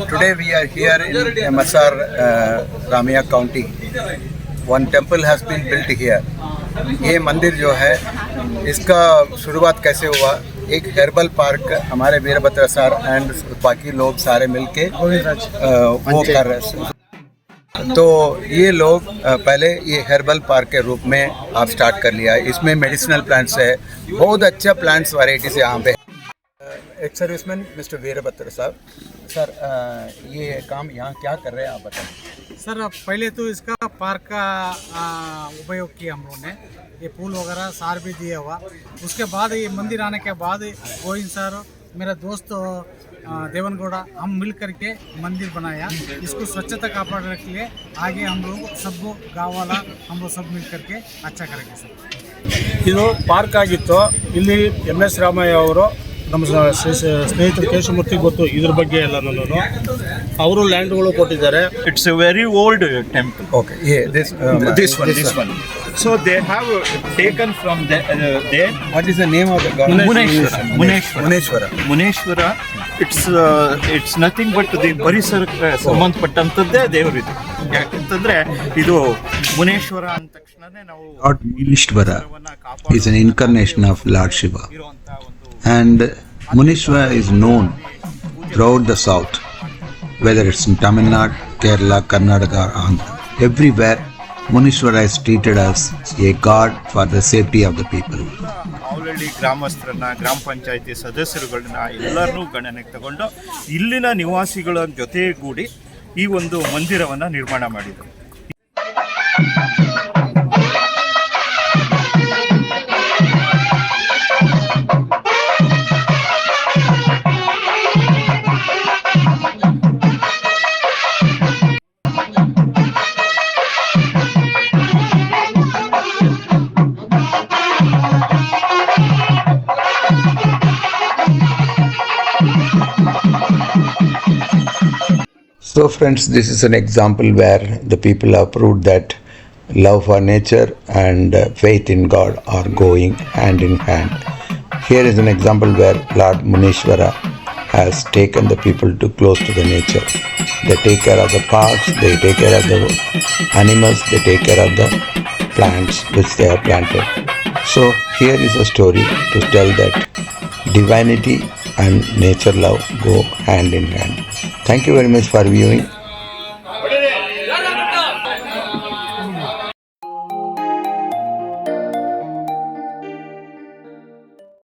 Today we are here in Masar, Ramia County. One temple has been built here. ये मंदिर जो है इसका शुरुआत कैसे हुआ, एक हर्बल पार्क हमारे वीरभद्र सर एंड बाकी लोग सारे मिलके वो कर रहे हैं। तो ये लोग पहले ये हर्बल पार्क के रूप में आप स्टार्ट कर लिया है। इसमें मेडिसिनल प्लांट्स है, बहुत अच्छा प्लांट्स वैरायटीज यहाँ पे। एक सर्विसमैन मिस्टर वीरभद्र साहब, सर ये काम यहाँ क्या कर रहे हैं आप बताएं। सर पहले तो इसका पार्क का उपयोग किया हम लोगों ने, ये फूल वगैरह सार भी दिया हुआ। उसके बाद ये मंदिर आने के बाद गोविंद सर, मेरा दोस्त देवनगौड़ा, हम मिल करके मंदिर बनाया। इसको स्वच्छता कापाड़ने के लिए आगे हम लोग सबको गाँव वाला हम लोग सब मिल करके अच्छा करेंगे सर। ಇದು ಪಾರ್ಕ್ ಆಗಿತ್ತು। ಇಲ್ಲಿ MS ರಾಮಯ್ಯ ಅವರು ನಮ್ಮ ಸ್ನೇಹಿತರು ಕೇಶಮೂರ್ತಿ ಗೊತ್ತು ಇದ್ರ ಬಗ್ಗೆ ಎಲ್ಲನೂ, ಅವರು ಲ್ಯಾಂಡ್ಗಳು ಕೊಟ್ಟಿದ್ದಾರೆ. It's a very old temple. Okay, yeah, this one. So they have taken from there. What is the name of the god? Muneshwara. It's nothing but the ಪರಿಸರಕ್ಕೆ ಸಂಬಂಧಪಟ್ಟಂತದ್ದೇ ದೇವರಿದು. ಯಾಕಂತಂದ್ರೆ ಇದು ಮುನೇಶ್ವರ ಅಂದ ತಕ್ಷಣನೇ ನಾವು Lord Munishwara is an incarnation of Lord Shiva, and Munishwara is known throughout the south, whether it's in Tamil Nadu, Kerala, Karnataka or Andhra. Everywhere Munishwara is treated as a god for the safety of the people. Already ಗ್ರಾಮಸ್ಥರನ್ನ, ಗ್ರಾಮ ಪಂಚಾಯತಿ ಸದಸ್ಯರುಗಳನ್ನ ಎಲ್ಲರನ್ನೂ ಗಣನೆಗೆ ತಗೊಂಡು ಇಲ್ಲಿನ ನಿವಾಸಿಗಳ ಜೊತೆಗೂಡಿ ಈ ಒಂದು ಮಂದಿರವನ್ನು ನಿರ್ಮಾಣ ಮಾಡಿದರು. So friends, this is an example where the people have proved that love for nature and faith in God are going hand in hand. Here is an example where Lord Munishwara has taken the people to close to the nature. They take care of the parks, they take care of the animals, they take care of the plants which they have planted. So here is a story to tell that divinity and nature love go hand in hand. Thank you very much for viewing.